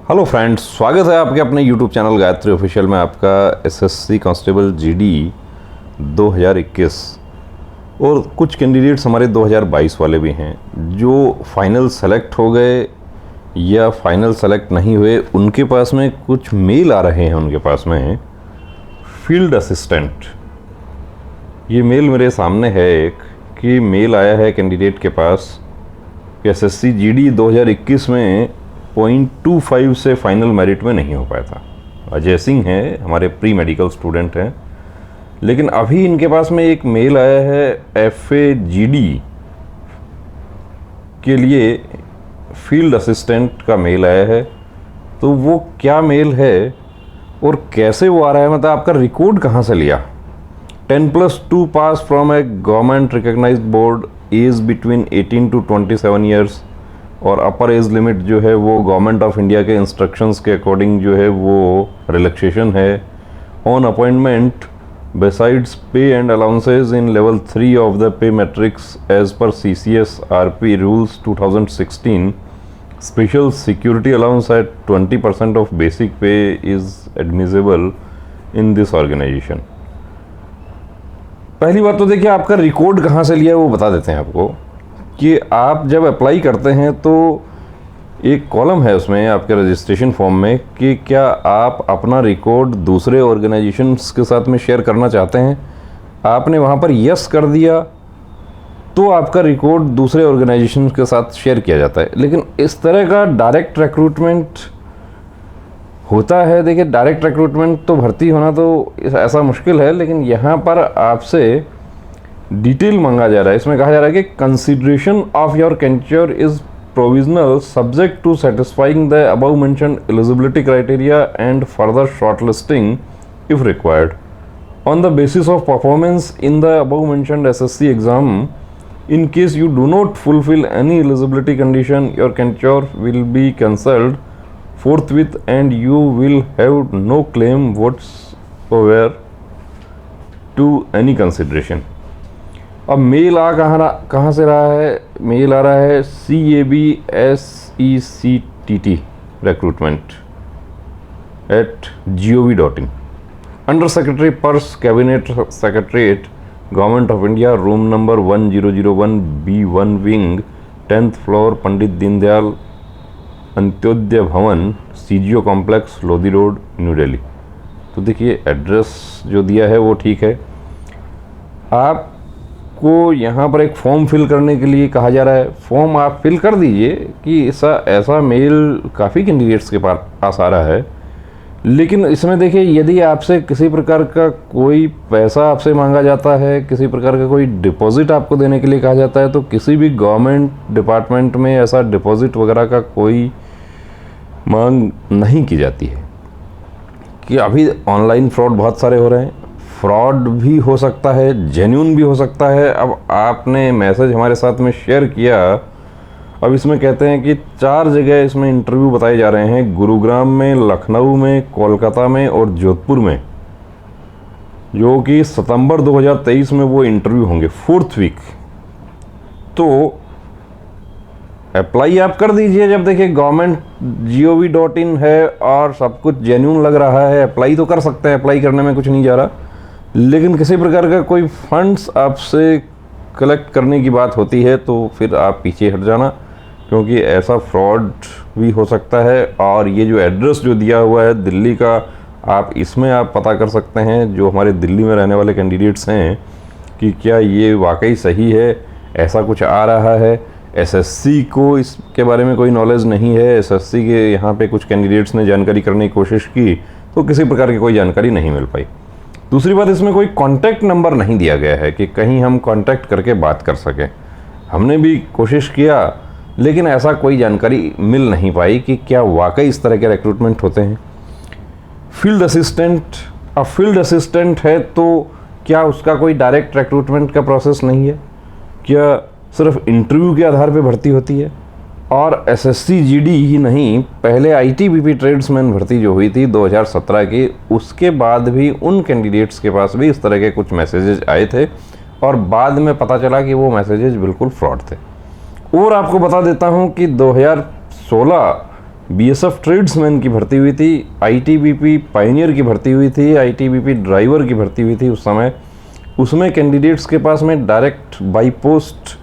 Hello friends, स्वागत है आपके अपने यूट्यूब चैनल गायत्री ऑफिशियल में। आपका एसएससी कांस्टेबल जीडी 2021 और कुछ कैंडिडेट्स हमारे 2022 वाले भी हैं जो फाइनल सेलेक्ट हो गए या फाइनल सेलेक्ट नहीं हुए। उनके पास में कुछ मेल आ रहे हैं, उनके पास में फील्ड असिस्टेंट। ये मेल मेरे सामने है एक कि मेल आया है कैंडिडेट के पास कि एसएससी जीडी 2021 में 0.25 से फाइनल मेरिट में नहीं हो पाया था। अजय सिंह हैं, हमारे प्री मेडिकल स्टूडेंट हैं, लेकिन अभी इनके पास में एक मेल आया है एफए जीडी के लिए, फील्ड असिस्टेंट का मेल आया है। तो वो क्या मेल है और कैसे वो आ रहा है, मतलब आपका रिकॉर्ड कहाँ से लिया। 10+2 pass from a government recognised board, age between 18 to 27 years, और अपर एज लिमिट जो है वो गवर्नमेंट ऑफ इंडिया के इंस्ट्रक्शंस के अकॉर्डिंग जो है वो रिलैक्सेशन है। On appointment besides pay and allowances in level 3 of the pay matrix as per CCS RP rules 2016, special security allowance at 20% of basic pay is admissible in this organisation. पहली बात तो देखिए, आपका record कहाँ से लिया है वो बता देते हैं आपको कि आप जब अप्लाई करते हैं तो एक कॉलम है उसमें आपके रजिस्ट्रेशन फॉर्म में कि क्या आप अपना रिकॉर्ड दूसरे ऑर्गेनाइजेशंस के साथ में शेयर करना चाहते हैं। आपने वहाँ पर यस कर दिया तो आपका रिकॉर्ड दूसरे ऑर्गेनाइजेशन के साथ शेयर किया जाता है। लेकिन इस तरह का डायरेक्ट रिक्रूटमेंट होता है। देखिए, डायरेक्ट रिक्रूटमेंट तो भर्ती होना तो ऐसा मुश्किल है, लेकिन यहाँ पर आपसे डिटेल मांगा जा रहा है। इसमें कहा जा रहा है कि consideration of your candidature is provisional subject to satisfying the above mentioned eligibility criteria and further shortlisting if required on the basis of performance in the above mentioned SSC exam. In case you do not fulfil any eligibility condition, your candidature will be cancelled forthwith and you will have no claim whatsoever to any consideration। अब mail कहाँ से रहा है? Mail आ रहा है CABSECTT recruitment @gov.in under secretary पर्स cabinet secretariat government of India, room number 1001 B1 wing, 10th floor, Pandit Deendayal Antyodaya Bhavan, CGO complex, Lodhi road, New Delhi. तो देखिए, एड्रेस जो दिया है वो ठीक है। आपको यहाँ पर एक फॉर्म फिल करने के लिए कहा जा रहा है। फॉर्म आप फिल कर दीजिए कि ऐसा मेल काफ़ी कैंडिडेट्स के पास आ रहा है। लेकिन इसमें देखिए, यदि आपसे किसी प्रकार का कोई पैसा आपसे मांगा जाता है, किसी प्रकार का कोई डिपॉजिट आपको देने के लिए कहा जाता है, तो किसी भी गवर्नमेंट डिपार्टमेंट में ऐसा डिपॉजिट वगैरह का कोई मांग नहीं की जाती है। कि अभी ऑनलाइन फ्रॉड बहुत सारे हो रहे हैं। फ्रॉड भी हो सकता है, जेन्युइन भी हो सकता है। अब आपने मैसेज हमारे साथ में शेयर किया, अब इसमें कहते हैं कि 4 जगह इसमें इंटरव्यू बताए जा रहे हैं, गुरुग्राम में, लखनऊ में, कोलकाता में और जोधपुर में, जो कि सितंबर 2023 में वो इंटरव्यू होंगे, 4th वीक। तो अप्लाई आप कर दीजिए। जब देखिए गवर्नमेंट gov.in है और सब कुछ जेन्युइन लग रहा है, अप्लाई तो कर सकते हैं, अप्लाई करने में कुछ नहीं जा रहा। लेकिन किसी प्रकार का कोई फंड्स आपसे कलेक्ट करने की बात होती है तो फिर आप पीछे हट जाना, क्योंकि ऐसा फ्रॉड भी हो सकता है। और ये जो एड्रेस जो दिया हुआ है दिल्ली का, आप इसमें आप पता कर सकते हैं जो हमारे दिल्ली में रहने वाले कैंडिडेट्स हैं कि क्या ये वाकई सही है, ऐसा कुछ आ रहा है। एसएससी को इसके बारे में कोई नॉलेज नहीं है। एसएससी के यहाँ पे कुछ कैंडिडेट्स ने जानकारी करने की कोशिश की तो किसी प्रकार की कोई जानकारी नहीं मिल पाई। दूसरी बात, इसमें कोई कॉन्टैक्ट नंबर नहीं दिया गया है कि कहीं हम कॉन्टैक्ट करके बात कर सकें। हमने भी कोशिश किया, लेकिन ऐसा कोई जानकारी मिल नहीं पाई कि क्या वाकई इस तरह के रिक्रूटमेंट होते हैं। फील्ड असिस्टेंट, अब फील्ड असिस्टेंट है तो क्या उसका कोई डायरेक्ट रिक्रूटमेंट का प्रोसेस नहीं है? क्या सिर्फ इंटरव्यू के आधार पे भर्ती होती है? और एसएससी जीडी ही नहीं, पहले ITBP ट्रेड्समैन भर्ती जो हुई थी 2017 की, उसके बाद भी उन कैंडिडेट्स के पास भी इस तरह के कुछ मैसेजेस आए थे और बाद में पता चला कि वो मैसेजेस बिल्कुल फ्रॉड थे। और आपको बता देता हूं कि 2016 बीएसएफ ट्रेड्समैन की भर्ती हुई थी, आईटीबीपी पायनियर की भर्ती हुई थी, आईटीबीपी ड्राइवर की भर्ती हुई थी उस समय। उसमें कैंडिडेट्स के पास में direct by post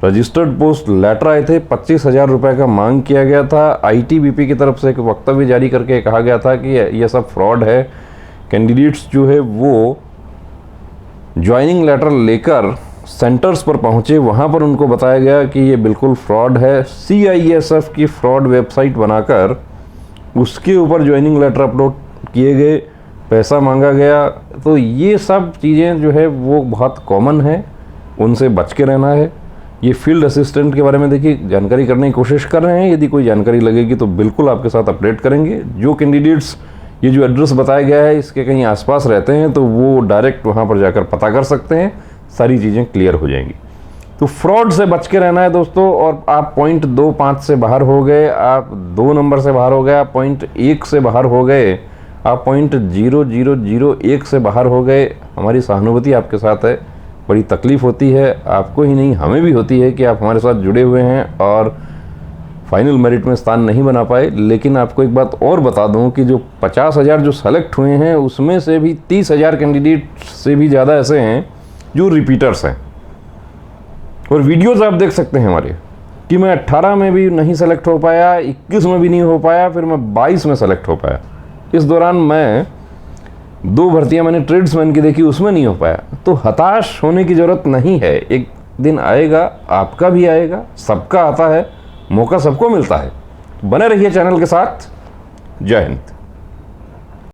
registered post letter आए थे। 25,000 रुपये का मांग किया गया था। आईटीबीपी की तरफ से एक वक्तव्य जारी करके कहा गया था कि यह सब फ्रॉड है। कैंडिडेट्स जो है वो ज्वाइनिंग लेटर लेकर सेंटर्स पर पहुंचे, वहां पर उनको बताया गया कि ये बिल्कुल फ्रॉड है। CISF की फ्रॉड वेबसाइट बनाकर उसके ऊपर ज्वाइनिंग लेटर अपलोड किए गए, पैसा मांगा गया। तो ये सब चीज़ें जो है वो बहुत कॉमन है, उनसे बच के रहना है। ये फील्ड असिस्टेंट के बारे में देखिए जानकारी करने की कोशिश कर रहे हैं, यदि कोई जानकारी लगेगी तो बिल्कुल आपके साथ अपडेट करेंगे। जो कैंडिडेट्स ये जो एड्रेस बताया गया है इसके कहीं आसपास रहते हैं तो वो डायरेक्ट वहाँ पर जाकर पता कर सकते हैं, सारी चीज़ें क्लियर हो जाएंगी। तो फ्रॉड से बच के रहना है दोस्तों। और आप पॉइंट 2.5 से बाहर हो गए, आप 2 नंबर से बाहर हो गए, आप पॉइंट 1 से बाहर हो गए, आप पॉइंट 0001 से बाहर हो गए, हमारी सहानुभूति आपके साथ है। बड़ी तकलीफ़ होती है, आपको ही नहीं हमें भी होती है कि आप हमारे साथ जुड़े हुए हैं और फाइनल मेरिट में स्थान नहीं बना पाए। लेकिन आपको एक बात और बता दूं कि जो 50,000 जो सेलेक्ट हुए हैं उसमें से भी 30,000 कैंडिडेट से भी ज़्यादा ऐसे हैं जो रिपीटर्स हैं। और वीडियोस आप देख सकते हैं हमारे कि मैं 18 में भी नहीं सेलेक्ट हो पाया, 21 में भी नहीं हो पाया, फिर मैं 22 में सेलेक्ट हो पाया। इस दौरान मैं 2 भर्तियां मैंने ट्रेड्समैन की देखी, उसमें नहीं हो पाया। तो हताश होने की ज़रूरत नहीं है, एक दिन आएगा, आपका भी आएगा, सबका आता है, मौका सबको मिलता है। बने रहिए चैनल के साथ। जय हिंद।